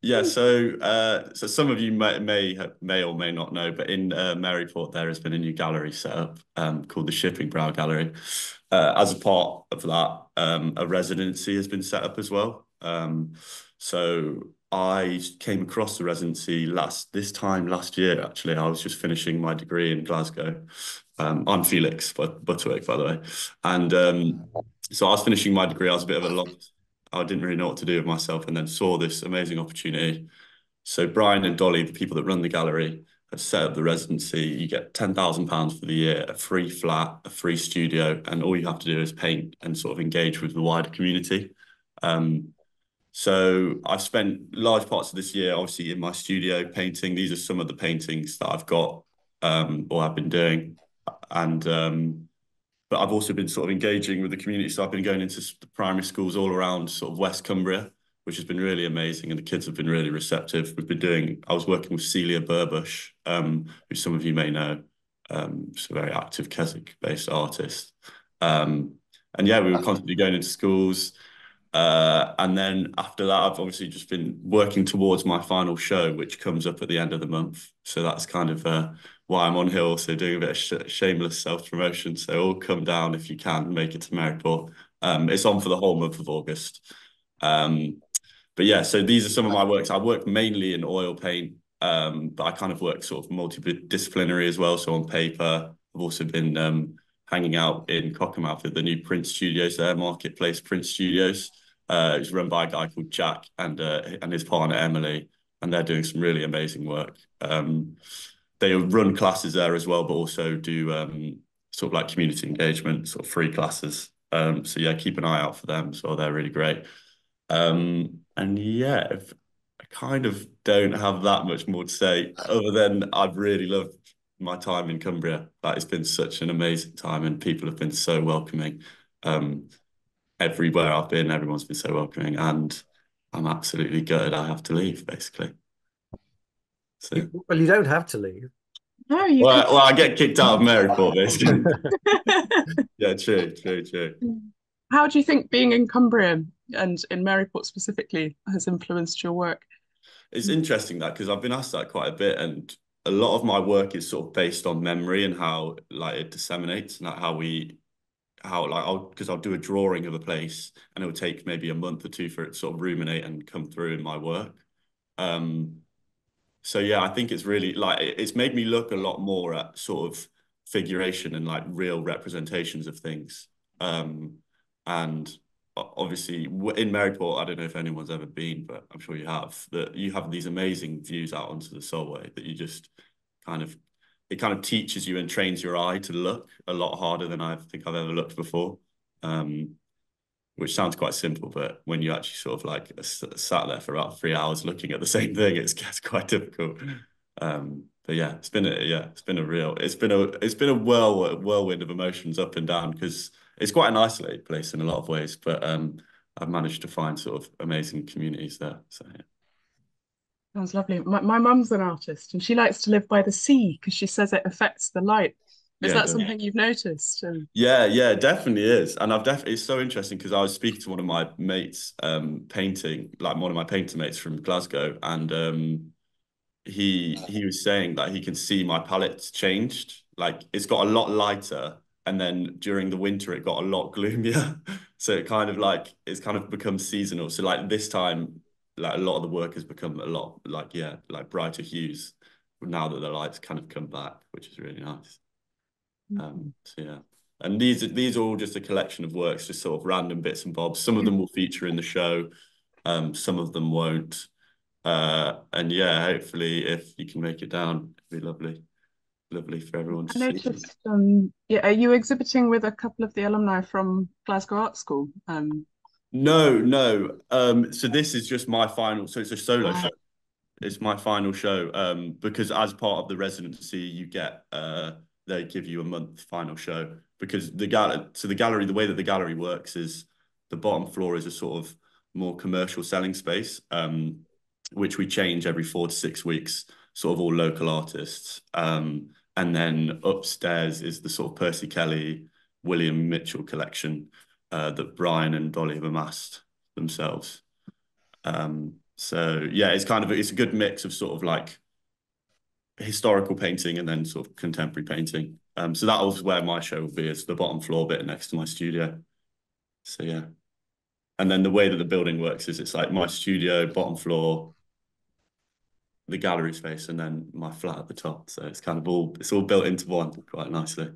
Yeah, so some of you may or may not know, but in Maryport there has been a new gallery set up called the Shipping Brow Gallery. As a part of that, a residency has been set up as well. So I came across the residency this time last year. Actually, I was just finishing my degree in Glasgow. I'm Felix Butterwick, by the way, and so I was finishing my degree. I was a bit of a lost. I didn't really know what to do with myself, and then saw this amazing opportunity. So Brian and Dolly, the people that run the gallery, have set up the residency. You get £10,000 for the year, a free flat, a free studio, and all you have to do is paint and sort of engage with the wider community. Um, so I've spent large parts of this year, obviously, in my studio painting. These are some of the paintings that I've got or I've been doing, and but I've also been sort of engaging with the community. So I've been going into the primary schools all around sort of West Cumbria, which has been really amazing. And the kids have been really receptive. I was working with Celia Burbush, who some of you may know. She's a very active Keswick-based artist. Um, and yeah, we were constantly going into schools. And then after that, I've obviously just been working towards my final show, which comes up at the end of the month. So that's kind of why I'm on here, also doing a bit of shameless self-promotion. So all come down if you can, make it to Maryport. It's on for the whole month of August. Um, but yeah, so these are some of my works. I work mainly in oil paint, but I kind of work sort of multidisciplinary as well. So on paper, I've also been hanging out in Cockermouth at the new print studios there, Marketplace Print Studios. It's run by a guy called Jack and his partner Emily, and they're doing some really amazing work. They run classes there as well, but also do sort of like community engagement, sort of free classes. So yeah, keep an eye out for them. So they're really great. And yeah, I kind of don't have that much more to say other than I've really loved my time in Cumbria. That has been such an amazing time, and people have been so welcoming. Um, Everywhere I've been, everyone's been so welcoming, and I'm absolutely gutted I have to leave, basically. So, Well, you don't have to leave. No, you could. well, I get kicked out of Maryport, basically. Yeah, true, true, true. How do you think being in Cumbria and in Maryport specifically has influenced your work? It's interesting that because I've been asked that quite a bit, and a lot of my work is sort of based on memory and how like it disseminates, and like how like I'll do a drawing of a place, and it will take maybe a month or two for it to sort of ruminate and come through in my work. Um, So yeah, I think it's really like it's made me look a lot more at sort of figuration and like real representations of things. Um, and obviously in Maryport, I don't know if anyone's ever been, but I'm sure you have, that you have these amazing views out onto the Solway that you just kind of it kind of teaches you and trains your eye to look a lot harder than I think I've ever looked before. Um, which sounds quite simple, but when you actually sort of like sat there for about 3 hours looking at the same thing, it gets quite difficult. But yeah, it's been a whirlwind of emotions up and down because it's quite an isolated place in a lot of ways, but I've managed to find sort of amazing communities there. So yeah. Sounds lovely. My mum's an artist and she likes to live by the sea because she says it affects the light. Is Yeah, it that does. something you've noticed? And Yeah, yeah, it definitely is. And I've definitely it's so interesting because I was speaking to one of my mates painting, like one of my painter mates from Glasgow, and he was saying that he can see my palette's changed. Like it's got a lot lighter, and then during the winter it got a lot gloomier. So it kind of like it's kind of become seasonal. So like this time, like a lot of the work has become a lot like yeah, like brighter hues now that the lights kind of come back, which is really nice. So yeah. And these are all just a collection of works, just sort of random bits and bobs. Some of them will feature in the show, some of them won't. And yeah, hopefully if you can make it down, it'd be lovely, lovely for everyone to I see. noticed, yeah, are you exhibiting with a couple of the alumni from Glasgow Art School? No, no. So this is just my final. So it's a solo Uh, show. It's my final show. Because as part of the residency, you get they give you a month final show because the gallery, the way that the gallery works is the bottom floor is a sort of more commercial selling space, which we change every 4 to 6 weeks, sort of all local artists. And then upstairs is the sort of Percy Kelly, William Mitchell collection that Brian and Dolly have amassed themselves. So yeah, it's a good mix of sort of like historical painting and then sort of contemporary painting. So that was where my show will be, is the bottom floor bit next to my studio. So yeah. And then the way that the building works is it's like my studio, bottom floor, the gallery space, and then my flat at the top. So it's all built into one quite nicely.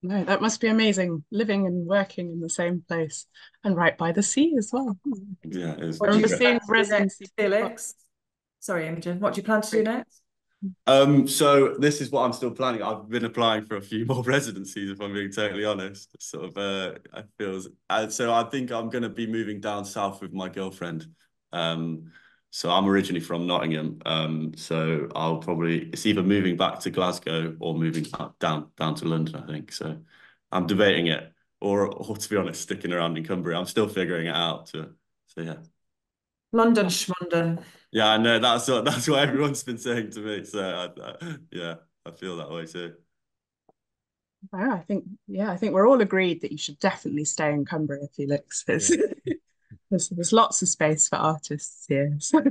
No, that must be amazing, living and working in the same place and right by the sea as well. Yeah, it is. What I do you remember plan seeing to do next, residency. Felix? Sorry, Imogen. What do you plan to do next? So this is what I'm still planning. I've been applying for a few more residencies, if I'm being totally honest. Sort of, I feel so. I think I'm going to be moving down south with my girlfriend. So I'm originally from Nottingham. So it's either moving back to Glasgow or moving down to London, I think. So I'm debating it, or to be honest, sticking around in Cumbria. I'm still figuring it out. So yeah. London, Schmondon. Yeah, I know that's what everyone's been saying to me. So yeah, I feel that way too. Wow, I think we're all agreed that you should definitely stay in Cumbria, Felix. There's lots of space for artists here. So.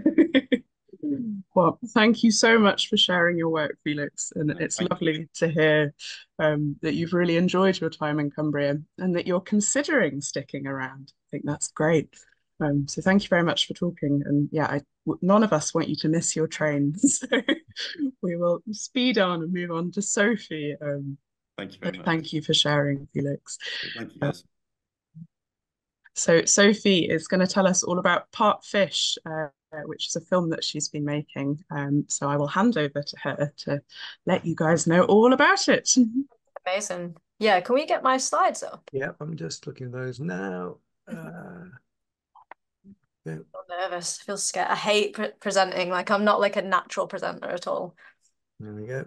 Well, thank you so much for sharing your work, Felix. And it's Thank you. lovely to hear that you've really enjoyed your time in Cumbria and that you're considering sticking around. I think that's great. So thank you very much for talking. And yeah, none of us want you to miss your train. So we will speed on and move on to Sophie. Thank you very But much. thank you for sharing, Felix. Thank you, Uh, guys. so Sophie is going to tell us all about Part Fish, which is a film that she's been making. So I will hand over to her to let you guys know all about it. Amazing. Yeah, can we get my slides up? Yeah, I'm just looking at those now. Yeah. I'm nervous. I feel scared. I hate presenting. Like I'm not like a natural presenter at all. There we go.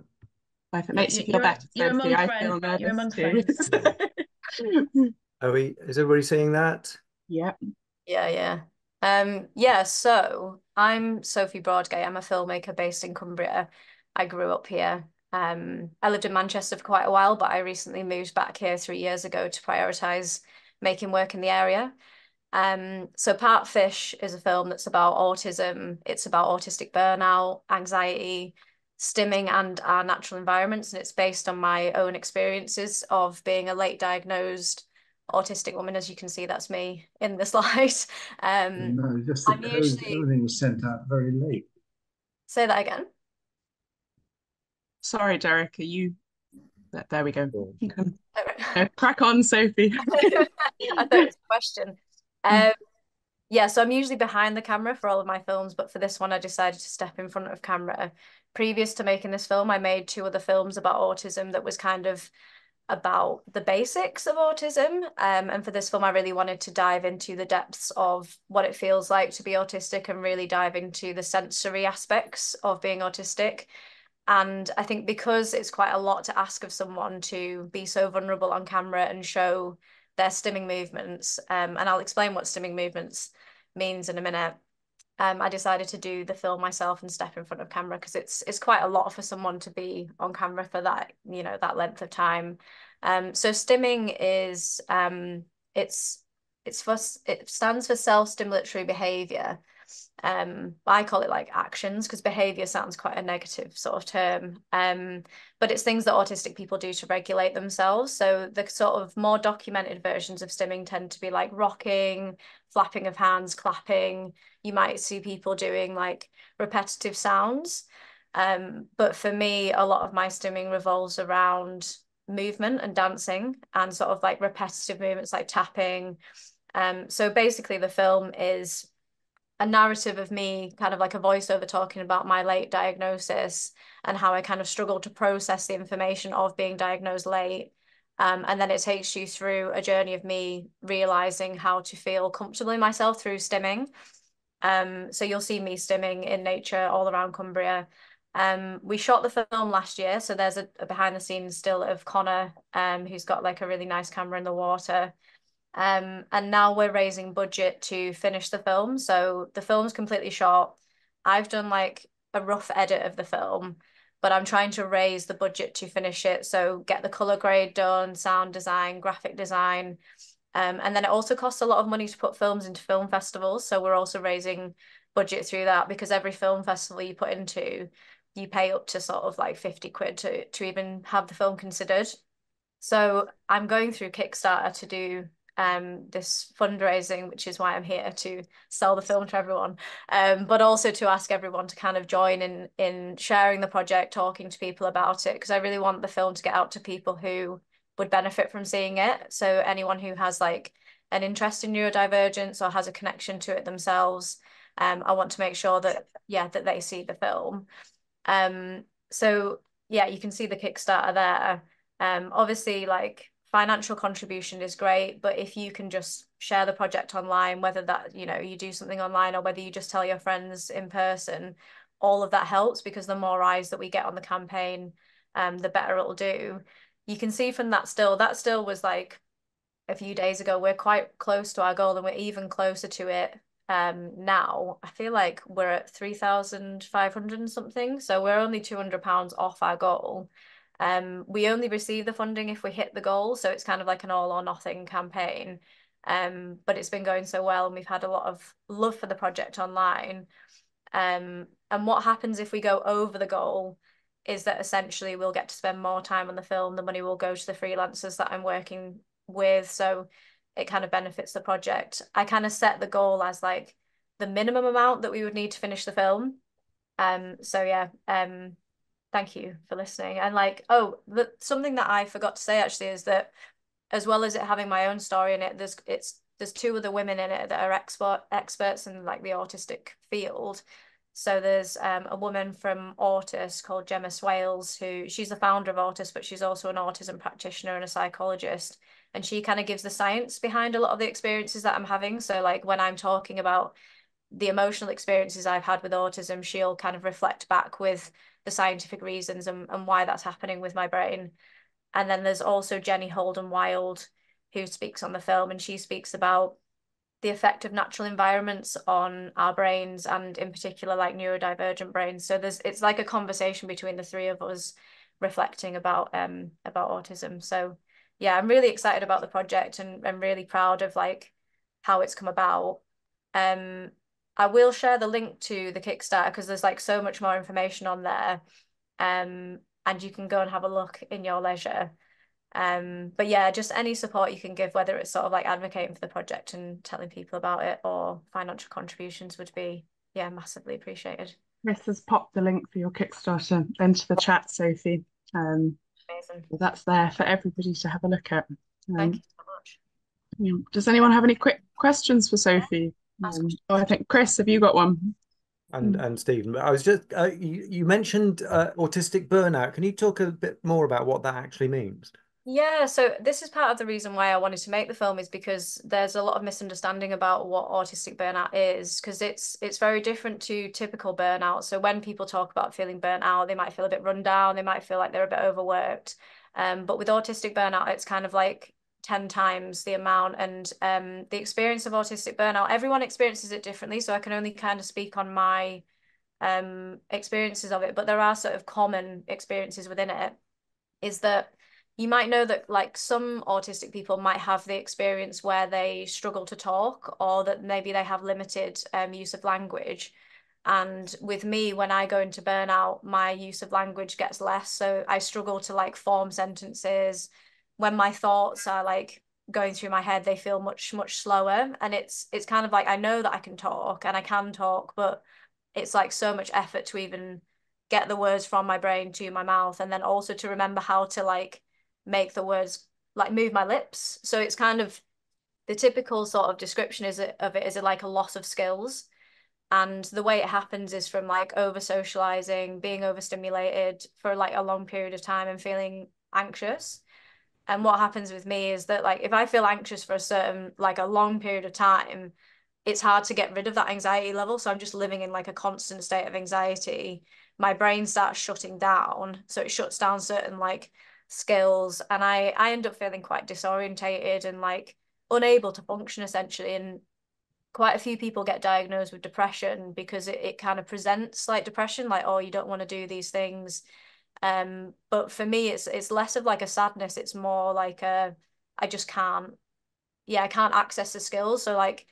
If it makes you feel You're, better, you're Sophie, among I friends. feel You're nervous among too. friends. Is everybody seeing that? Yeah. Yeah. Yeah, so I'm Sophie Broadgate. I'm a filmmaker based in Cumbria. I grew up here. I lived in Manchester for quite a while, but I recently moved back here 3 years ago to prioritize making work in the area. So Part Fish is a film that's about autism. It's about autistic burnout, anxiety, stimming, and our natural environments. And it's based on my own experiences of being a late diagnosed autistic woman. As you can see, that's me in the slide. No, just I'm that usually everything was sent out very late. say that again. Sorry, Derek, are you there we go. Oh, Crack on, Sophie. I thought it was a question. Yeah, so I'm usually behind the camera for all of my films, but for this one, I decided to step in front of camera. Previous to making this film, I made 2 other films about autism that was kind of about the basics of autism. And for this film, I really wanted to dive into the depths of what it feels like to be autistic and really dive into the sensory aspects of being autistic. And I think because it's quite a lot to ask of someone to be so vulnerable on camera and show their stimming movements, and I'll explain what stimming movements means in a minute. I decided to do the film myself and step in front of camera because it's quite a lot for someone to be on camera for that, that length of time. So stimming is it stands for self-stimulatory behavior. I call it like actions because behavior sounds quite a negative sort of term. But it's things that autistic people do to regulate themselves. So the sort of more documented versions of stimming tend to be like rocking, flapping of hands, clapping. You might see people doing like repetitive sounds. But for me, a lot of my stimming revolves around movement and dancing and sort of like repetitive movements like tapping. So basically the film is a narrative of me, kind of like a voiceover talking about my late diagnosis and how I kind of struggled to process the information of being diagnosed late. And then it takes you through a journey of me realizing how to feel comfortable in myself through stimming. So you'll see me stimming in nature all around Cumbria. We shot the film last year, so there's a behind the scenes still of Connor, who's got like a really nice camera in the water. And now we're raising budget to finish the film. So the film's completely shot. I've done like a rough edit of the film, but I'm trying to raise the budget to finish it. So get the color grade done, sound design, graphic design. And then it also costs a lot of money to put films into film festivals. So we're also raising budget through that, because every film festival you put into, you pay up to sort of like 50 quid to even have the film considered. So I'm going through Kickstarter to do this fundraising, which is why I'm here, to sell the film to everyone, but also to ask everyone to kind of join in sharing the project, talking to people about it, because I really want the film to get out to people who would benefit from seeing it. So anyone who has like an interest in neurodivergence or has a connection to it themselves, I want to make sure that that they see the film. So yeah, you can see the Kickstarter there. Obviously, like, financial contribution is great, but if you can just share the project online, whether that, you do something online or whether you just tell your friends in person, all of that helps, because the more eyes that we get on the campaign, the better it'll do. You can see from that still was like a few days ago. We're quite close to our goal, and we're even closer to it now. I feel like we're at 3,500 and something, so we're only £200 off our goal. We only receive the funding if we hit the goal, so it's kind of like an all or nothing campaign. But it's been going so well, and we've had a lot of love for the project online. And what happens if we go over the goal is that essentially we'll get to spend more time on the film. The money will go to the freelancers that I'm working with, so it kind of benefits the project. I kind of set the goal as like the minimum amount that we would need to finish the film. So yeah, thank you for listening. And like, something that I forgot to say actually is that, as well as it having my own story in it, there's two other women in it that are experts in like the autistic field. So there's a woman from Autis called Gemma Swales, who she's the founder of Autis, but she's also an autism practitioner and a psychologist. And she kind of gives the science behind a lot of the experiences that I'm having. So like when I'm talking about the emotional experiences I've had with autism, she'll kind of reflect back with the scientific reasons and why that's happening with my brain. And then there's also Jenny Holden Wild, who speaks on the film, and she speaks about the effect of natural environments on our brains, and in particular like neurodivergent brains. So it's like a conversation between the three of us reflecting about autism. So yeah, I'm really excited about the project, and I'm really proud of like how it's come about. I will share the link to the Kickstarter, because there's like so much more information on there. And you can go and have a look in your leisure. But yeah, just any support you can give, whether it's sort of like advocating for the project and telling people about it, or financial contributions, would be massively appreciated. Chris has popped the link for your Kickstarter into the chat, Sophie. Amazing. That's there for everybody to have a look at. Thank you so much. Does anyone have any quick questions for Sophie? I think Chris, have you got one? And Stephen, I was just you mentioned autistic burnout. Can you talk a bit more about what that actually means? Yeah, so this is part of the reason why I wanted to make the film, is because there's a lot of misunderstanding about what autistic burnout is, because it's very different to typical burnout. So when people talk about feeling burnt out, they might feel a bit run down, they might feel like they're a bit overworked. But with autistic burnout, it's kind of like 10 times the amount. And the experience of autistic burnout, everyone experiences it differently, so I can only kind of speak on my experiences of it, but there are sort of common experiences within it. Is that you might know that like some autistic people might have the experience where they struggle to talk, or that maybe they have limited use of language. And with me, when I go into burnout, my use of language gets less. So I struggle to like form sentences. When my thoughts are like going through my head, they feel much, much slower. And it's kind of like, I know that I can talk and I can talk, but it's like so much effort to even get the words from my brain to my mouth, and then also to remember how to like make the words, like move my lips. So it's kind of the typical sort of description of it is like a loss of skills. And the way it happens is from like over socializing, being overstimulated for like a long period of time and feeling anxious. And what happens with me is that like if I feel anxious for a certain like a long period of time, it's hard to get rid of that anxiety level. So I'm just living in like a constant state of anxiety. My brain starts shutting down, so it shuts down certain like skills, and I end up feeling quite disorientated and like unable to function essentially. And quite a few people get diagnosed with depression because it kind of presents like depression, like, oh, you don't want to do these things. But for me, it's less of like a sadness. It's more like I just can't, I can't access the skills. So like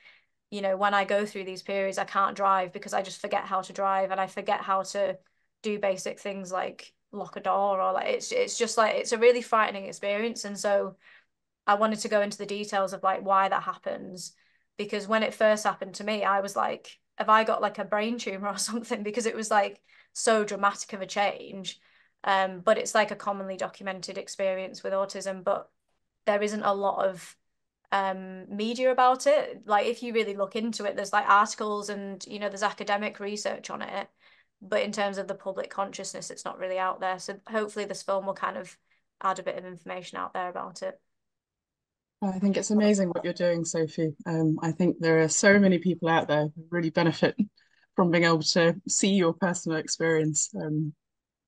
you know, when I go through these periods, I can't drive because I just forget how to drive, and I forget how to do basic things like lock a door, or like it's just like it's a really frightening experience. And so I wanted to go into the details of like why that happens, because when it first happened to me, I was like, have I got like a brain tumor or something? Because it was like so dramatic of a change. But it's like a commonly documented experience with autism, but there isn't a lot of media about it. Like if you really look into it, there's like articles and, you know, there's academic research on it, but in terms of the public consciousness, it's not really out there. So hopefully this film will kind of add a bit of information out there about it. I think it's amazing what you're doing, Sophie. I think there are so many people out there who really benefit from being able to see your personal experience.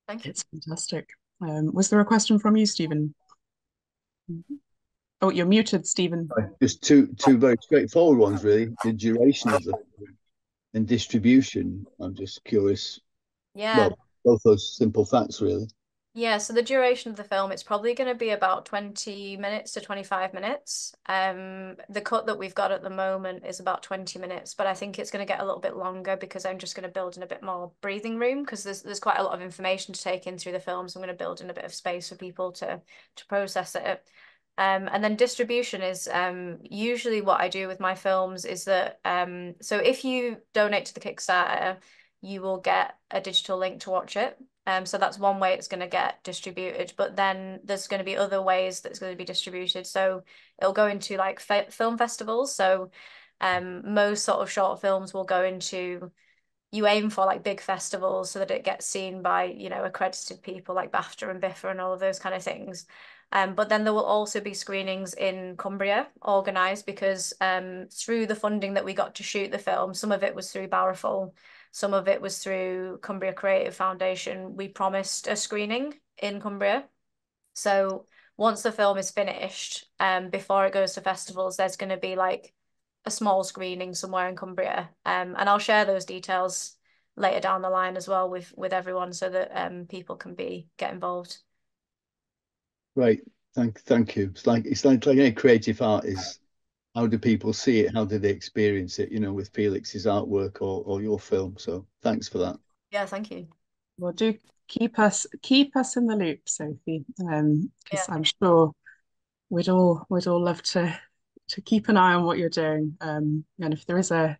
Thank you. It's fantastic. Was there a question from you, Stephen? Oh, you're muted, Stephen. Just two very straightforward ones, really. The duration of the and distribution. I'm just curious. Yeah. Well, both those simple facts, really. Yeah, so the duration of the film, it's probably going to be about 20 minutes to 25 minutes. The cut that we've got at the moment is about 20 minutes, but I think it's going to get a little bit longer because I'm just going to build in a bit more breathing room, because there's quite a lot of information to take in through the film. So I'm going to build in a bit of space for people to process it. And then distribution is usually what I do with my films is that so if you donate to the Kickstarter, you will get a digital link to watch it. So that's one way it's going to get distributed, but then there's going to be other ways that it's going to be distributed. So it'll go into like film festivals. So most sort of short films will go into, you aim for like big festivals so that it gets seen by, you know, accredited people like BAFTA and BIFA and all of those kind of things. But then there will also be screenings in Cumbria organised because through the funding that we got to shoot the film, some of it was through Barrowful, some of it was through Cumbria Creative Foundation. We promised a screening in Cumbria. So once the film is finished, before it goes to festivals, there's going to be like a small screening somewhere in Cumbria. And I'll share those details later down the line as well with everyone so that people can get involved. Right. Thank you. It's like any creative art is, how do people see it? How do they experience it? You know, with Felix's artwork or your film. So thanks for that. Yeah, thank you. Well, do keep us in the loop, Sophie, because Yeah. I'm sure we'd all love to keep an eye on what you're doing. And if there is a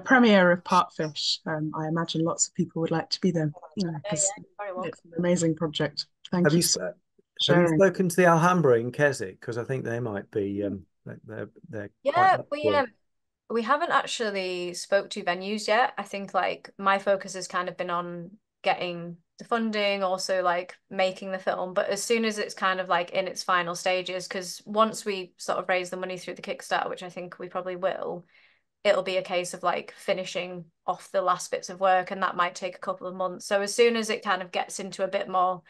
premiere of Partfish, I imagine lots of people would like to be there because very well. it's an amazing project. Thank Have you you so much for have you sharing. spoken to the Alhambra in Keswick? Because I think they might be they're Yeah, quite we haven't actually spoke to venues yet. I think like my focus has kind of been on getting the funding, also like making the film. But as soon as it's kind of like in its final stages, because once we sort of raise the money through the Kickstarter, which I think we probably will, it'll be a case of like finishing off the last bits of work, and that might take a couple of months. So as soon as it kind of gets into a bit more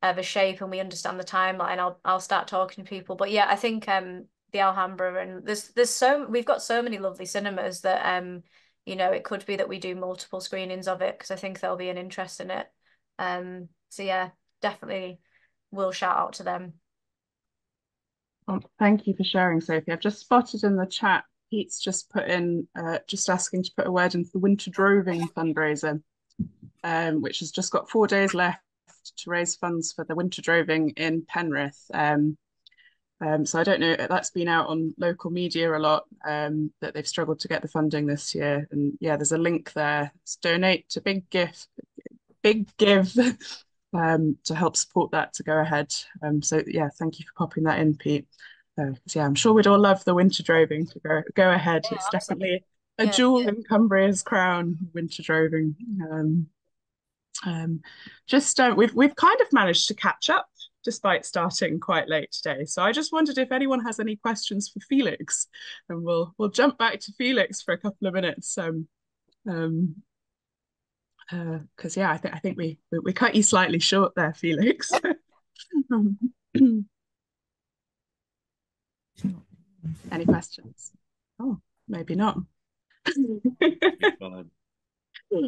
of a shape and we understand the timeline, I'll start talking to people. But yeah, I think the Alhambra, and we've got so many lovely cinemas that you know, it could be that we do multiple screenings of it because I think there'll be an interest in it. So yeah, definitely we'll shout out to them. Well, thank you for sharing, Sophie. I've just spotted in the chat, Pete's just put in, just asking to put a word in for the Winter Droving fundraiser, which has just got 4 days left to raise funds for the winter droving in Penrith. So I don't know, that's been out on local media a lot, that they've struggled to get the funding this year. And yeah, there's a link there. It's donate to Big Give to help support that to go ahead. So yeah, thank you for popping that in, Pete. Yeah, I'm sure we'd all love the winter droving to go ahead. Yeah, It's absolutely. definitely a jewel in Cumbria's crown, winter droving. We've kind of managed to catch up despite starting quite late today. So I just wondered if anyone has any questions for Felix, and we'll jump back to Felix for a couple of minutes. Because yeah, I think we cut you slightly short there, Felix. Any questions? Oh, maybe not.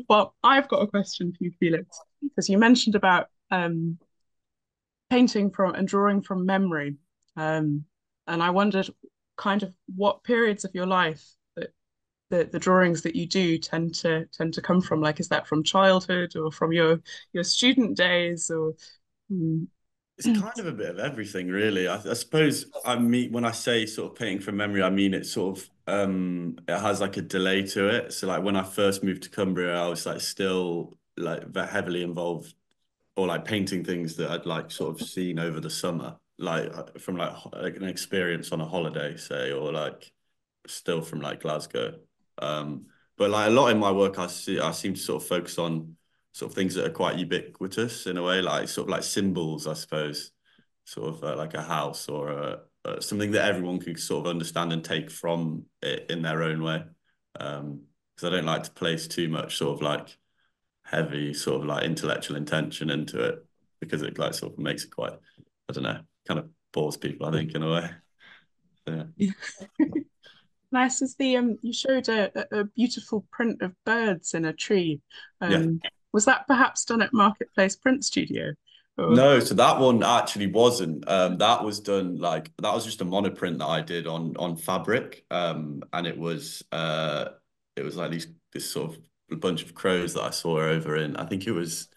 Well, I've got a question for you, Felix, because you mentioned about painting from and drawing from memory. And I wondered kind of what periods of your life that the drawings that you do tend to come from? Like, is that from childhood or from your student days, or It's kind of a bit of everything, really. I suppose I mean, when I say sort of painting from memory, I mean it sort of it has like a delay to it. So like when I first moved to Cumbria, I was like still like very heavily involved, or like painting things that I'd like sort of seen over the summer, like from like an experience on a holiday, say, or like still from like Glasgow. But like a lot in my work, I seem to sort of focus on sort of things that are quite ubiquitous in a way, like sort of like symbols, I suppose, sort of like a house or something that everyone can sort of understand and take from it in their own way. Because I don't like to place too much sort of like heavy sort of like intellectual intention into it, because it like sort of makes it quite, I don't know, kind of bores people, I think, in a way. Yeah. Nice as the you showed a beautiful print of birds in a tree. Yeah. Was that perhaps done at Marketplace Print Studio? Or... No, so that one actually wasn't. That was done like that was just a monoprint that I did on fabric. And it was like this sort of a bunch of crows that I saw over in, I think it was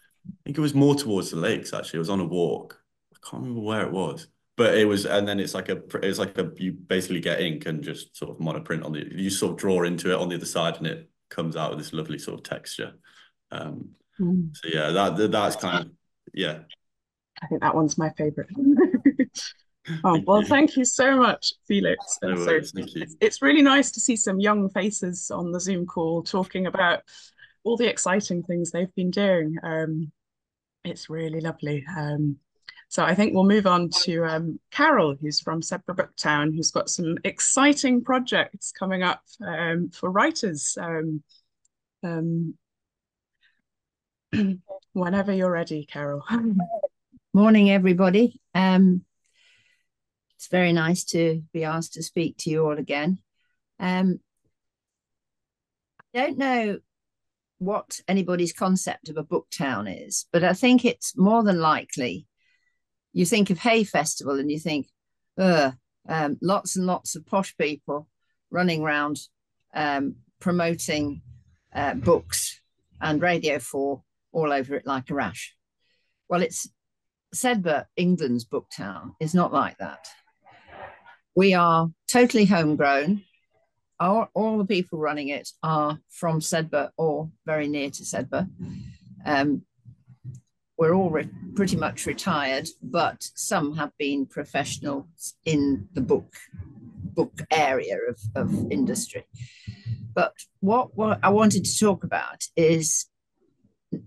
more towards the lakes actually. It was on a walk. I can't remember where it was. But it was, and then it's like you basically get ink and just sort of monoprint on you sort of draw into it on the other side, and it comes out with this lovely sort of texture. So yeah, that's kind of, yeah. I think that one's my favorite. Oh, well, thank you so much, Felix. No worries, thank you. It's really nice to see some young faces on the Zoom call talking about all the exciting things they've been doing. It's really lovely. So I think we'll move on to Carol, who's from Sedbergh Booktown, who's got some exciting projects coming up for writers. Whenever you're ready, Carol. Morning, everybody. It's very nice to be asked to speak to you all again. I don't know what anybody's concept of a book town is, but I think it's more than likely you think of Hay Festival and you think, lots and lots of posh people running around promoting books and Radio 4 all over it like a rash. Well, it's Sedbergh, England's book town, is not like that. We are totally homegrown. All the people running it are from Sedbergh or very near to Sedbergh. We're all pretty much retired, but some have been professionals in the book area of industry. But what I wanted to talk about is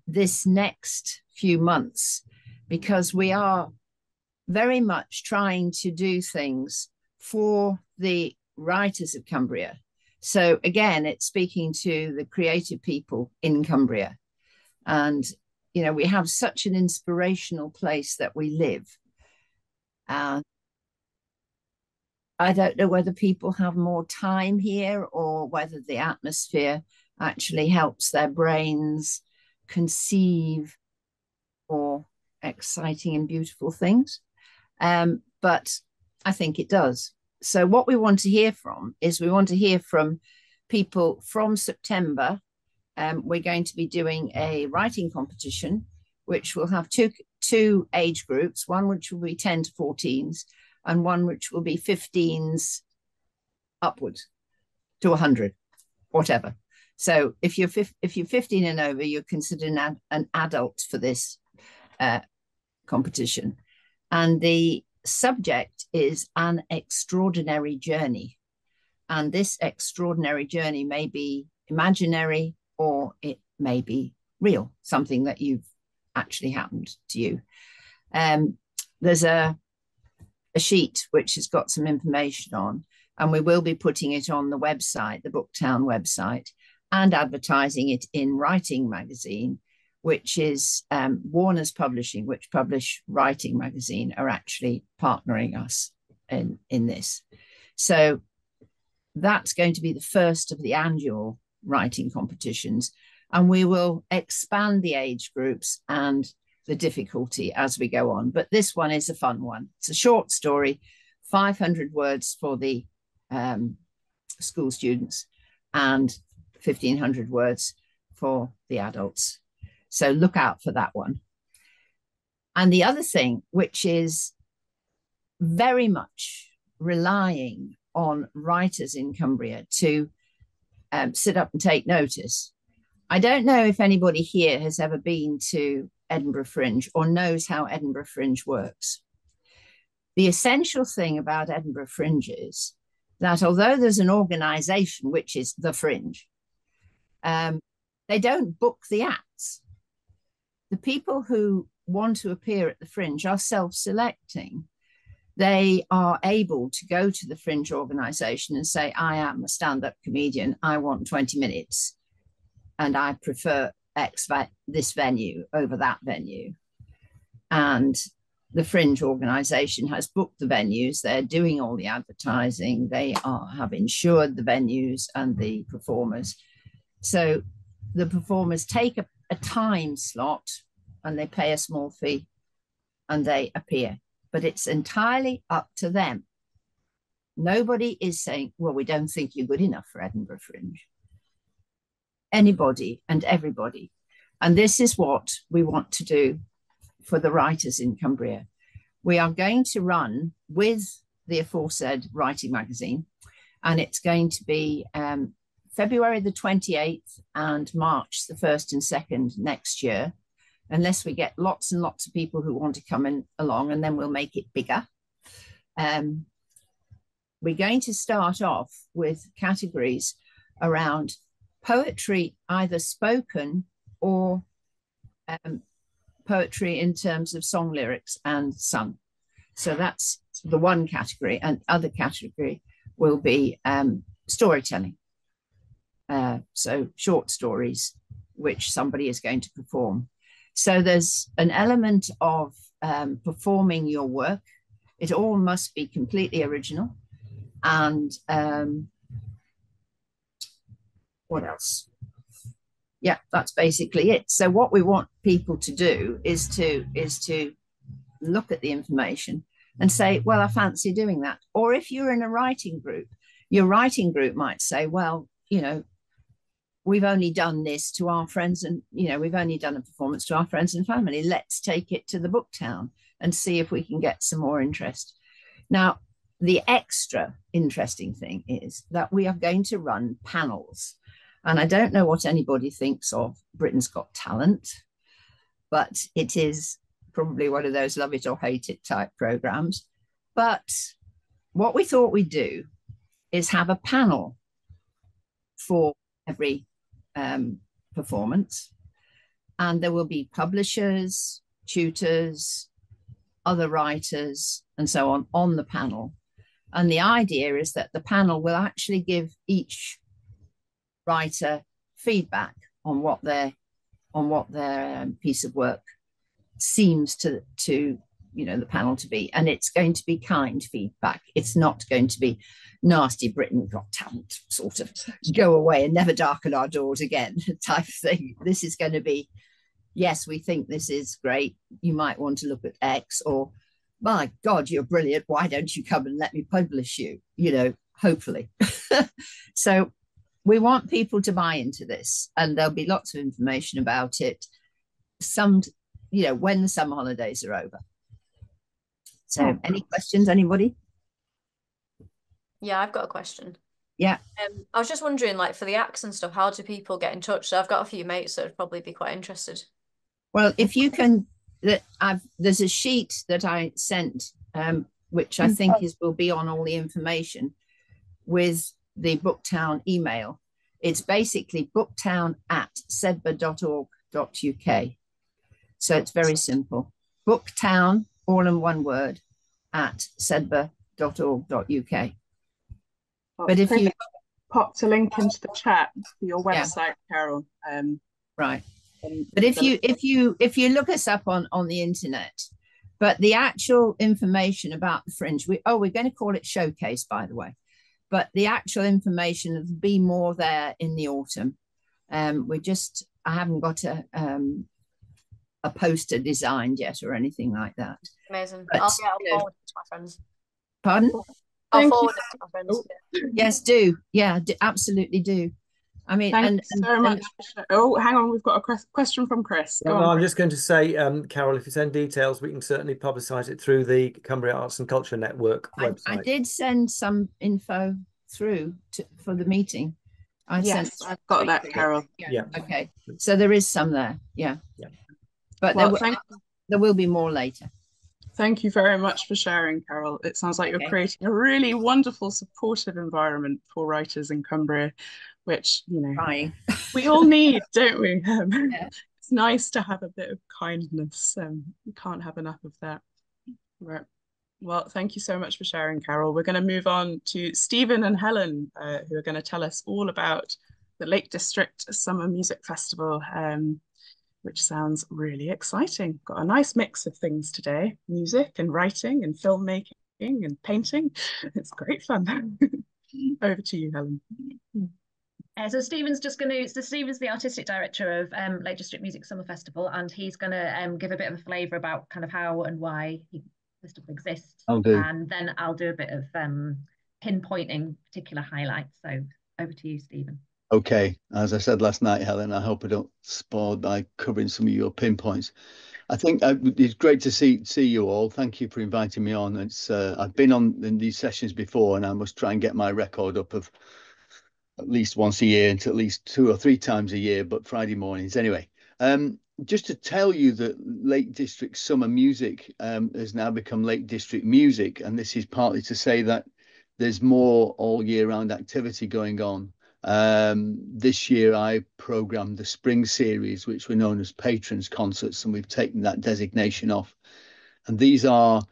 this next few months, because we are very much trying to do things for the writers of Cumbria. So again, it's speaking to the creative people in Cumbria. And, you know, we have such an inspirational place that we live. I don't know whether people have more time here or whether the atmosphere actually helps their brains conceive more exciting and beautiful things. But I think it does. So what we want to hear from is we want to hear from people from September. We're going to be doing a writing competition, which will have two age groups, one which will be 10 to 14s and one which will be 15s upwards to 100, whatever. So if you're 15 and over, you're considered an adult for this competition. And the subject is an extraordinary journey. And this extraordinary journey may be imaginary or it may be real, something that you've actually happened to you. There's a sheet which has got some information on, and we will be putting it on the website, the Booktown website, and advertising it in Writing Magazine, which is Warner's Publishing, which publish Writing Magazine, are actually partnering us in this. So that's going to be the first of the annual writing competitions, and we will expand the age groups and the difficulty as we go on. But this one is a fun one. It's a short story, 500 words for the school students, and 1,500 words for the adults. So look out for that one. And the other thing, which is very much relying on writers in Cumbria to sit up and take notice. I don't know if anybody here has ever been to Edinburgh Fringe or knows how Edinburgh Fringe works. The essential thing about Edinburgh Fringe is that although there's an organisation, which is the Fringe, they don't book the acts. The people who want to appear at the Fringe are self-selecting. They are able to go to the Fringe organisation and say, I am a stand-up comedian, I want 20 minutes, and I prefer this venue over that venue. And the Fringe organisation has booked the venues, they're doing all the advertising, they have insured the venues and the performers. So the performers take a time slot and they pay a small fee and they appear. But it's entirely up to them. Nobody is saying, well, we don't think you're good enough for Edinburgh Fringe. Anybody and everybody. And this is what we want to do for the writers in Cumbria. We are going to run with the aforesaid writing magazine, and it's going to be February the 28th and March the 1st and 2nd next year, unless we get lots and lots of people who want to come along, and then we'll make it bigger. We're going to start off with categories around poetry, either spoken or poetry in terms of song lyrics and sung. So that's the one category, and other category will be storytelling. So short stories, which somebody is going to perform. So there's an element of performing your work. It all must be completely original. And what else? Yeah, that's basically it. So what we want people to do is to look at the information and say, well, I fancy doing that. Or if you're in a writing group, your writing group might say, well, you know, we've only done this to our friends and, you know, we've only done a performance to our friends and family. Let's take it to the Booktown and see if we can get some more interest. Now, the extra interesting thing is that we are going to run panels. And I don't know what anybody thinks of Britain's Got Talent, but it is probably one of those love it or hate it type programs. But what we thought we'd do is have a panel for every performance, and there will be publishers, tutors, other writers, and so on the panel. And the idea is that the panel will actually give each writer feedback on what their piece of work seems to you know the panel to be, and it's going to be kind feedback. It's not going to be nasty Britain Got Talent sort of go away and never darken our doors again type of thing. This is going to be, yes, we think this is great, you might want to look at X, or my God, you're brilliant, why don't you come and let me publish you, you know, hopefully. So we want people to buy into this, and there'll be lots of information about it you know, when the summer holidays are over. So any questions, anybody? Yeah, I've got a question. Yeah. I was just wondering, like, for the acts and stuff, how do people get in touch? So I've got a few mates that would probably be quite interested. Well, if you can, there's a sheet that I sent, which I think will be on all the information with the Booktown email. It's basically booktown@sedbergh.org.uk. So it's very simple. Booktown, all in one word, @sedbergh.org.uk. But if you popped a link into the chat for your website, Carol. Right. But if you look us up on the internet, but the actual information about the Fringe, we're going to call it Showcase, by the way. But the actual information will be more there in the autumn. I haven't got a poster designed yet or anything like that. Amazing. But, I'll forward it to my friends. Pardon? I'll forward it to my friends. Yes, do. Yeah, absolutely do. I mean, Thank and you so much. Oh, hang on, we've got a question from Chris. Go Well, no, on, I'm Chris. just going to say, Carol, if you send details, we can certainly publicise it through the Cumbria Arts and Culture Network I website. did send some info through for the meeting. Yes, I've got that, Carol. Yeah. Okay. So there is some there. Yeah. Yeah. But Well, there will be more later. thank you very much for sharing, Carol. It sounds like you're creating a really wonderful, supportive environment for writers in Cumbria, which, you know, Trying. we all need, don't we? Yeah. It's nice to have a bit of kindness. We can't have enough of that. Right. Well, thank you so much for sharing, Carol. We're going to move on to Stephen and Helen, who are going to tell us all about the Lake District Summer Music Festival, which sounds really exciting. Got a nice mix of things today, music and writing and filmmaking and painting. It's great fun. Over to you, Helen. So Stephen's the artistic director of Lake District Music Summer Festival, and he's going to give a bit of a flavour about kind of how and why the festival exists. I'll do. And then I'll do a bit of pinpointing particular highlights. So over to you, Stephen. Okay, as I said last night, Helen, I hope I don't spoil by covering some of your pinpoints. I think it's great to see you all. Thank you for inviting me on. I've been on in these sessions before, and I must try and get my record up of at least once a year and to at least 2 or 3 times a year, but Friday mornings anyway. Just to tell you that Lake District Summer Music has now become Lake District Music, and this is partly to say that there's more all year round activity going on. This year I programmed the spring series, which were known as patrons concerts, and we've taken that designation off. And these are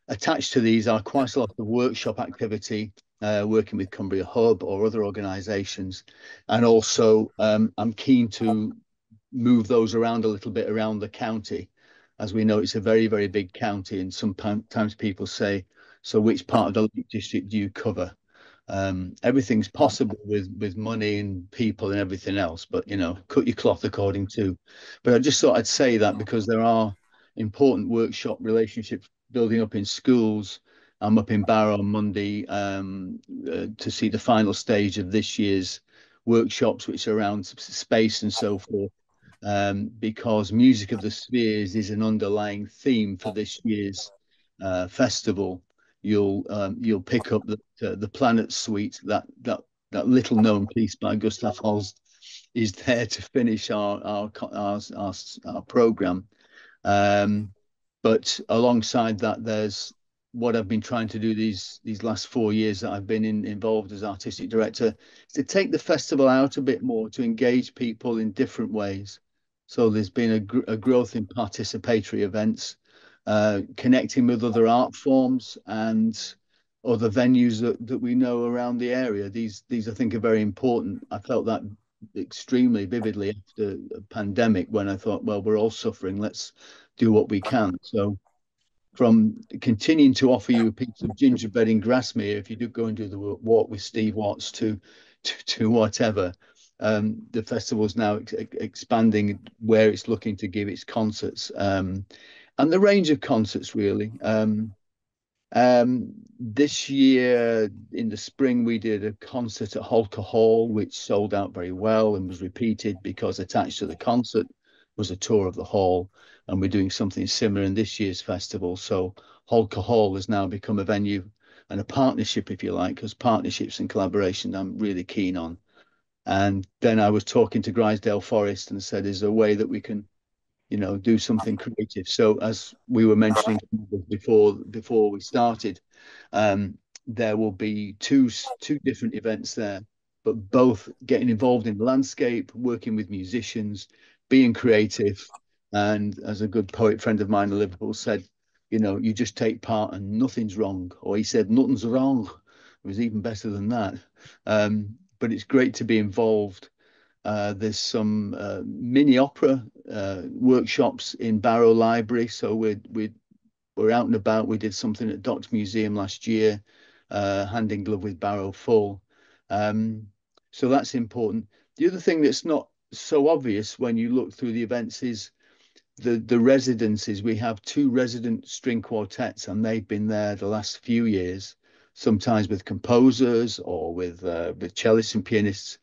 attached to these are quite a lot of workshop activity, working with Cumbria Hub or other organisations. And also I'm keen to move those around a little bit around the county. As we know, it's a very, very big county, and sometimes people say, so which part of the Lake District do you cover? Everything's possible with money and people and everything else, but you know, cut your cloth according to. But I just thought I'd say that because there are important workshop relationships building up in schools. I'm up in Barrow on Monday to see the final stage of this year's workshops, which are around space and so forth, because Music of the Spheres is an underlying theme for this year's festival. You'll pick up the Planet Suite, that little known piece by Gustav Holst is there to finish our program. But alongside that, there's what I've been trying to do these last 4 years that I've been involved as artistic director, is to take the festival out a bit more, to engage people in different ways. So there's been a growth in participatory events, connecting with other art forms and other venues that we know around the area. These I think are very important. I felt that extremely vividly after a pandemic, when I thought, well, we're all suffering, let's do what we can. So from continuing to offer you a piece of gingerbread in Grasmere, if you do go and do the walk with Steve Watts, to whatever, the festival is now expanding where it's looking to give its concerts, and the range of concerts really. This year in the spring we did a concert at Holker Hall, which sold out very well and was repeated because attached to the concert was a tour of the hall, and we're doing something similar in this year's festival. So Holker Hall has now become a venue and a partnership, if you like, because partnerships and collaboration I'm really keen on. And then I was talking to Grisdale Forest and said, is there a way that we can, you know, do something creative? So as we were mentioning before we started, there will be two different events there, but both getting involved in the landscape, working with musicians, being creative. And as a good poet friend of mine in Liverpool said, you know, you just take part and nothing's wrong. Or he said, nothing's wrong. It was even better than that. But it's great to be involved. There's some mini opera workshops in Barrow Library. So we're out and about. We did something at Docks Museum last year, hand in glove with Barrow Full. So that's important. The other thing that's not so obvious when you look through the events is the residencies. We have 2 resident string quartets, and they've been there the last few years, sometimes with composers or with cellists and pianists.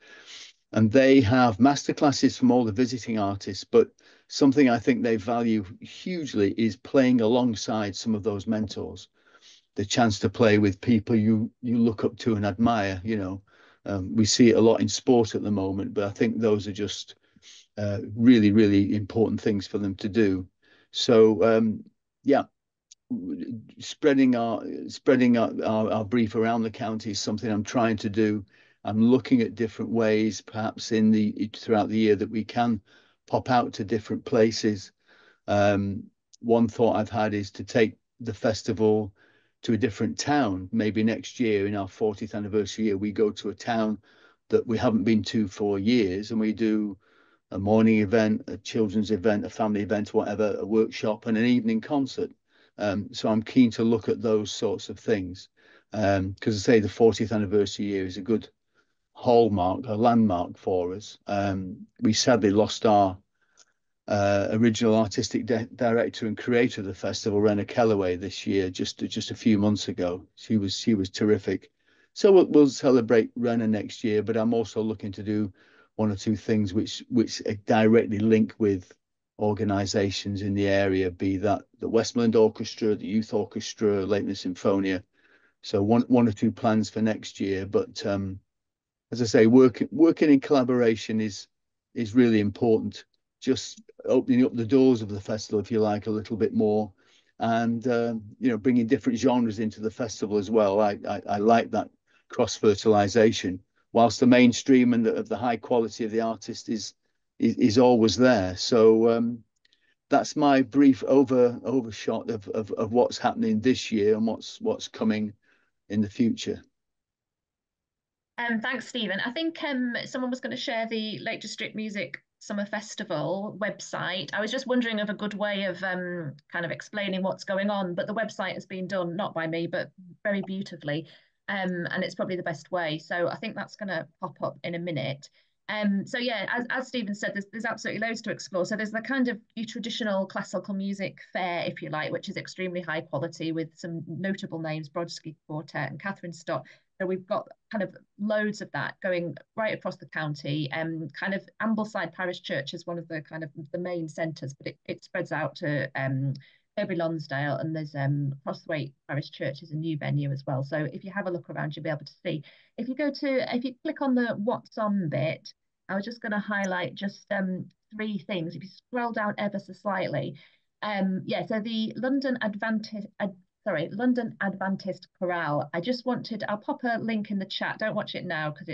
and they have masterclasses from all the visiting artists. But something I think they value hugely is playing alongside some of those mentors, the chance to play with people you look up to and admire. We see it a lot in sport at the moment, but I think those are just really, really important things for them to do. So yeah, spreading our brief around the county is something I'm trying to do. I'm looking at different ways, perhaps throughout the year, that we can pop out to different places. One thought I've had is to take the festival to a different town. Maybe next year, in our 40th anniversary year, we go to a town that we haven't been to for years, and we do a morning event, a children's event, a family event, whatever, a workshop, and an evening concert. So I'm keen to look at those sorts of things, because I say the 40th anniversary year is a good hallmark, a landmark for us. We sadly lost our original artistic director and creator of the festival, Rena Kellaway, this year, just a few months ago. She was terrific. So we'll celebrate Rena next year, but I'm also looking to do one or two things which directly link with organisations in the area, be that the Westmoreland Orchestra, the Youth Orchestra, Leighton Symphonia. So one or two plans for next year. But as I say, working in collaboration is really important. Just opening up the doors of the festival, if you like, a little bit more, and bringing different genres into the festival as well. I like that cross fertilization, whilst the mainstream and of the high quality of the artist is always there. So that's my brief overshot of what's happening this year and what's coming in the future. Thanks, Stephen. I think someone was going to share the Lake District Music Summer Festival website. I was just wondering of a good way of kind of explaining what's going on, but the website has been done not by me, but very beautifully, and it's probably the best way. So I think that's going to pop up in a minute. So yeah, as Stephen said, there's absolutely loads to explore. So there's the kind of traditional classical music fair, if you like, which is extremely high quality with some notable names, Brodsky Quartet and Catherine Stott. So we've got kind of loads of that going right across the county. Kind of Ambleside Parish Church is one of the kind of the main centres, but it spreads out to Kirby Lonsdale, and there's Crossthwaite Parish Church is a new venue as well. So if you have a look around, you'll be able to see. If you click on the What's On bit, I was just going to highlight just three things. If you scroll down ever so slightly, so the London Adventist Chorale. I'll pop a link in the chat. Don't watch it now because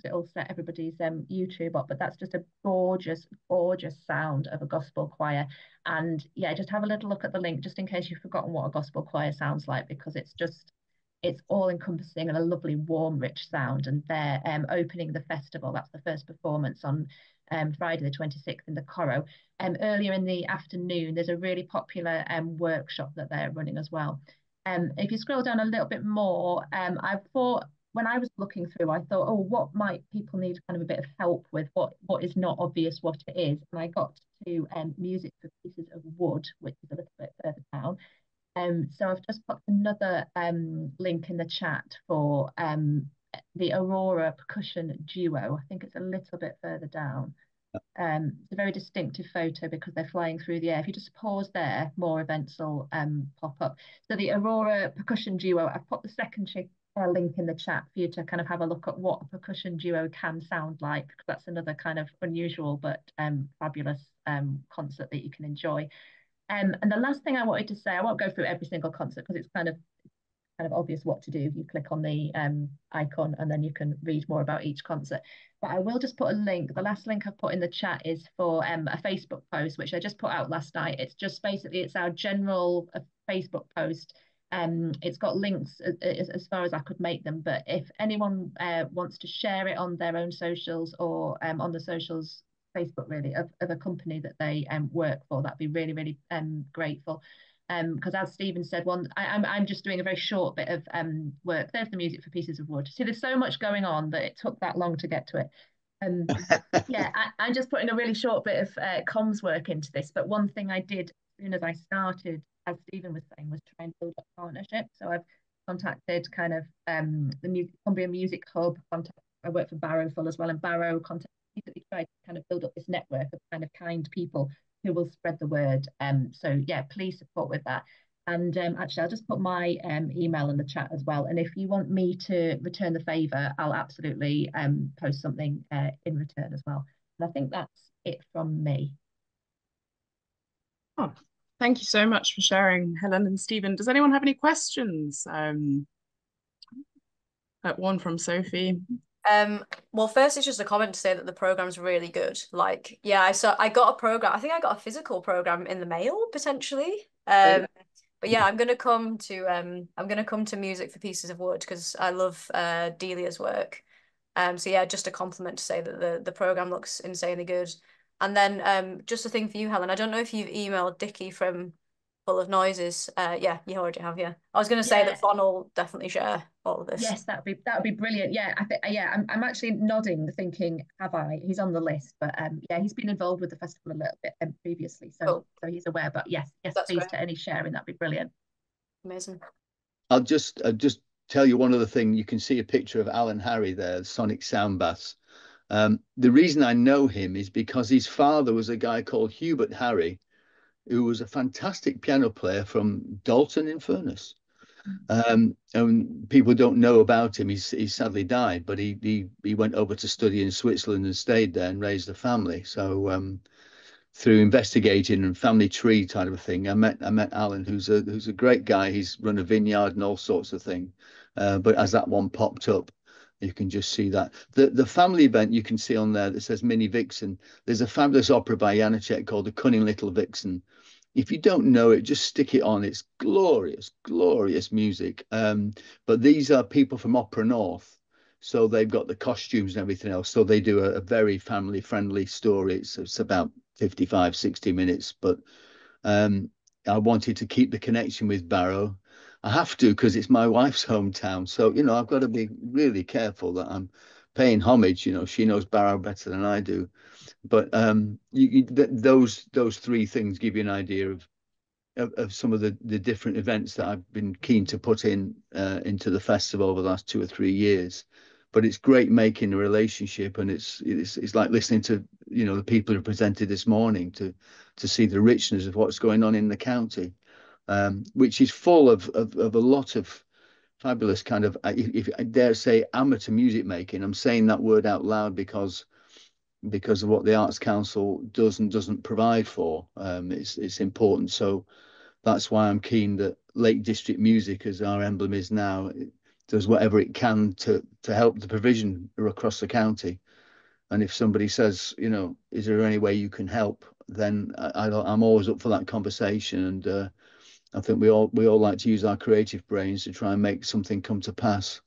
it'll set everybody's YouTube up. But that's just a gorgeous, gorgeous sound of a gospel choir. And yeah, just have a little look at the link just in case you've forgotten what a gospel choir sounds like, because it's all encompassing and a lovely, warm, rich sound. And they're opening the festival. That's the first performance on Friday the 26th in the Corro. Earlier in the afternoon, there's a really popular workshop that they're running as well. If you scroll down a little bit more, I thought, when I was looking through, I thought, oh, what might people need kind of a bit of help with? What is not obvious what it is? And I got to music for pieces of wood, which is a little bit further down. So I've just put another link in the chat for the Aurora percussion duo. I think it's a little bit further down. It's a very distinctive photo because they're flying through the air. If you just pause there, more events will pop up. So the Aurora percussion duo, I've put the second link in the chat for you to kind of have a look at what a percussion duo can sound like, because that's another kind of unusual but fabulous concert that you can enjoy. And the last thing I wanted to say, I won't go through every single concert because it's kind of obvious what to do. You click on the icon and then you can read more about each concert. But I will just put a link. The last link I've put in the chat is for a Facebook post, which I just put out last night. It's just basically, it's our general Facebook post. It's got links as far as I could make them. But if anyone wants to share it on their own socials or on the socials Facebook really of a company that they work for, that'd be really, really grateful. Because as Stephen said, I'm just doing a very short bit of work. There's the music for pieces of wood. See, there's so much going on that it took that long to get to it. Yeah, I'm just putting a really short bit of comms work into this. But one thing I did as soon as I started, as Stephen was saying, was try and build up partnership. So I've contacted kind of the Cumbria Music Hub, contacted I work for Barrow Full as well, and Barrow content try to kind of build up this network of kind of kind people who will spread the word. So yeah, please support with that. And actually, I'll just put my email in the chat as well. And if you want me to return the favour, I'll absolutely post something in return as well. And I think that's it from me. Oh, thank you so much for sharing, Helen and Stephen. Does anyone have any questions? One from Sophie. Well, first it's just a comment to say that the program's really good. Like, yeah, I got a program. I think I got a physical program in the mail potentially. But yeah, I'm gonna come to Music for Pieces of Wood because I love Delia's work. So yeah, just a compliment to say that the program looks insanely good. And then just a thing for you, Helen. I don't know if you've emailed Dickie from Full of Noises. Yeah, you already have, yeah. I was gonna say that Fon will definitely share all of this. Yes, that would be brilliant. Yeah, I'm actually nodding, thinking, have I? He's on the list, but yeah, he's been involved with the festival a little bit previously, so he's aware. But yes, that's please great. To any sharing, that'd be brilliant. Amazing. I'll just tell you one other thing. You can see a picture of Alan Harry there, Sonic Sound Baths. The reason I know him is because his father was a guy called Hubert Harry, who was a fantastic piano player from Dalton in Furness. And people don't know about him. He's sadly died, but he went over to study in Switzerland and stayed there and raised a family. So through investigating and family tree type of thing, I met Alan, who's a great guy. He's run a vineyard and all sorts of things. But as that one popped up, you can just see that the family event you can see on there that says Mini Vixen. There's a fabulous opera by Janacek called The Cunning Little Vixen. If you don't know it, just stick it on. It's glorious, glorious music. But these are people from Opera North, so they've got the costumes and everything else. So they do a very family-friendly story. It's about 55, 60 minutes. But I wanted to keep the connection with Barrow. I have to because it's my wife's hometown. So, you know, I've got to be really careful that I'm paying homage. You know, she knows Barrow better than I do. But those three things give you an idea of some of the different events that I've been keen to put into the festival over the last 2 or 3 years. But it's great making a relationship, and it's like listening to, you know, the people who presented this morning to see the richness of what's going on in the county, which is full of a lot of fabulous kind of, if I dare say, amateur music making. I'm saying that word out loud because of what the Arts Council does and doesn't provide for. It's important. So that's why I'm keen that Lake District Music, as our emblem is now, does whatever it can to help the provision across the county. And if somebody says, you know, is there any way you can help, then I'm always up for that conversation. And I think we all like to use our creative brains to try and make something come to pass.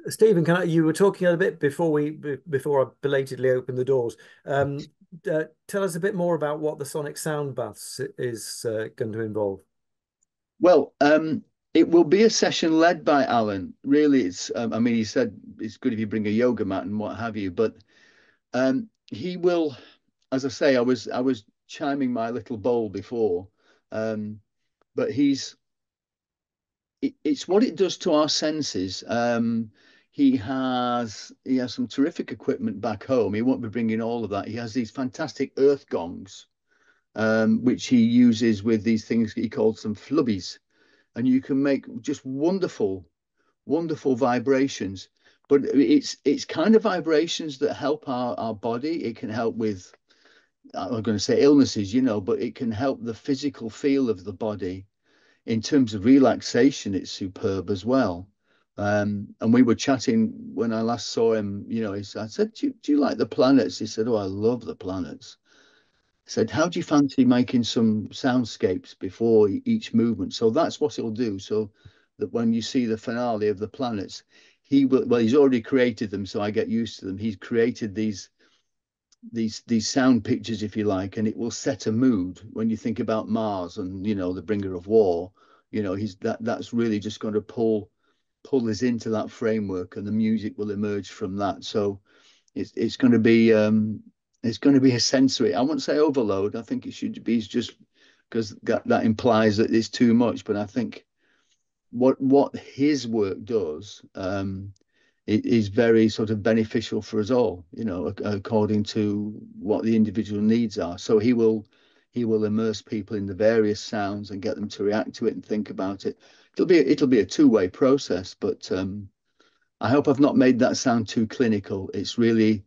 Stephen, you were talking a bit before I belatedly opened the doors. Tell us a bit more about what the Sonic Sound Baths is going to involve. Well, it will be a session led by Alan. Really, it's I mean, he said it's good if you bring a yoga mat and what have you, but he will, as I say, I was chiming my little bowl before, but it's what it does to our senses. He has some terrific equipment back home. He won't be bringing all of that. He has these fantastic earth gongs, which he uses with these things. He calls them flubbies, and you can make just wonderful, wonderful vibrations. But it's kind of vibrations that help our body. It can help with, I'm going to say illnesses, you know, but it can help the physical feel of the body. In terms of relaxation, it's superb as well. And we were chatting when I last saw him, you know, I said, do you like the planets? He said, oh, I love the planets. I said, how do you fancy making some soundscapes before each movement? So that's what he'll do. So that when you see the finale of the planets, he's already created them. So I get used to them. He's created these sound pictures, if you like, and it will set a mood. When you think about Mars and, you know, the bringer of war, you know, that's really just going to pull us into that framework, and the music will emerge from that. So it's going to be a sensory, I wouldn't say overload. I think it should be, just because that implies that it's too much. But I think what his work does, is very sort of beneficial for us all, you know, according to what the individual needs are. So he will immerse people in the various sounds and get them to react to it and think about it. It'll be a two-way process, but I hope I've not made that sound too clinical. It's really,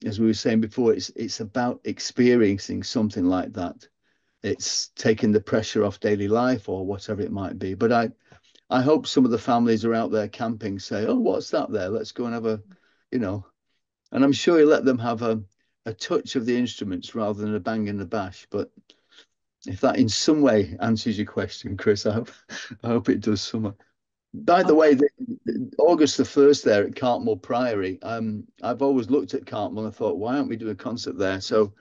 as we were saying before, it's about experiencing something like that. It's taking the pressure off daily life or whatever it might be. But I hope some of the families are out there camping say, oh, what's that there? Let's go and have a, you know, and I'm sure you let them have a touch of the instruments rather than a bang and a bash. But if that in some way answers your question, Chris, I hope it does somewhat. By the way, August the 1st there at Cartmel Priory, I've always looked at Cartmel and thought, why aren't we doing a concert there? So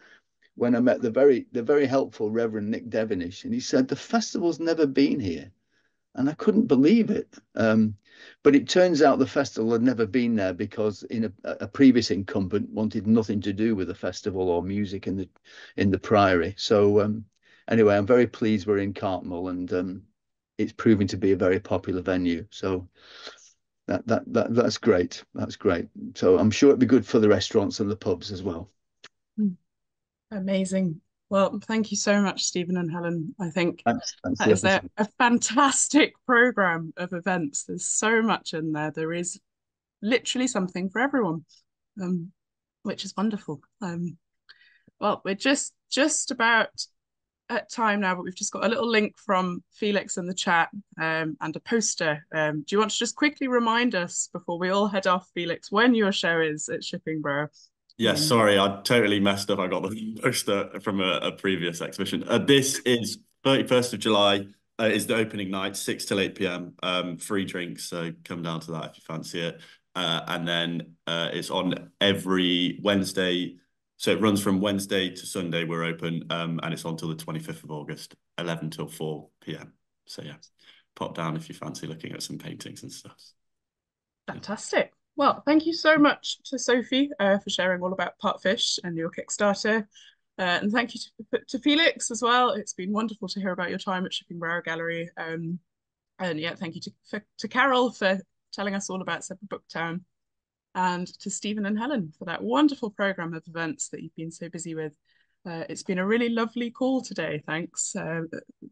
when I met the very helpful Reverend Nick Devenish, and he said, the festival's never been here. And I couldn't believe it. But it turns out the festival had never been there because a previous incumbent wanted nothing to do with the festival or music in the Priory. So anyway, I'm very pleased we're in Cartmel, and it's proving to be a very popular venue. So that's great. That's great. So I'm sure it'd be good for the restaurants and the pubs as well. Amazing. Well, thank you so much, Stephen and Helen. I think Thanks that is a fantastic program of events. There's so much in there. There is literally something for everyone, which is wonderful. Well, we're just about at time now, but we've just got a little link from Felix in the chat and a poster. Do you want to just quickly remind us before we all head off, Felix, when your show is at Shipping Brow? Yeah, sorry, I totally messed up. I got the poster from a previous exhibition. This is 31st of July. Is the opening night, 6 till 8 p.m. Free drinks, so come down to that if you fancy it. And then it's on every Wednesday. So it runs from Wednesday to Sunday. We're open, and it's on till the 25th of August, 11 till 4 p.m. So yeah, pop down if you fancy looking at some paintings and stuff. Fantastic. Well, thank you so much to Sophie for sharing all about Partfish and your Kickstarter. And thank you to Felix as well. It's been wonderful to hear about your time at Shipping Brow Gallery. And yeah, thank you to Carol for telling us all about Sedbergh Booktown, and to Stephen and Helen for that wonderful program of events that you've been so busy with. It's been a really lovely call today. Thanks.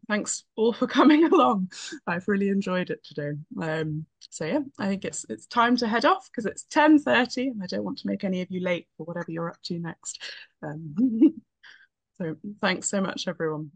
Thanks all for coming along. I've really enjoyed it today. So yeah, I think it's time to head off because it's 10:30 and I don't want to make any of you late for whatever you're up to next. So thanks so much, everyone.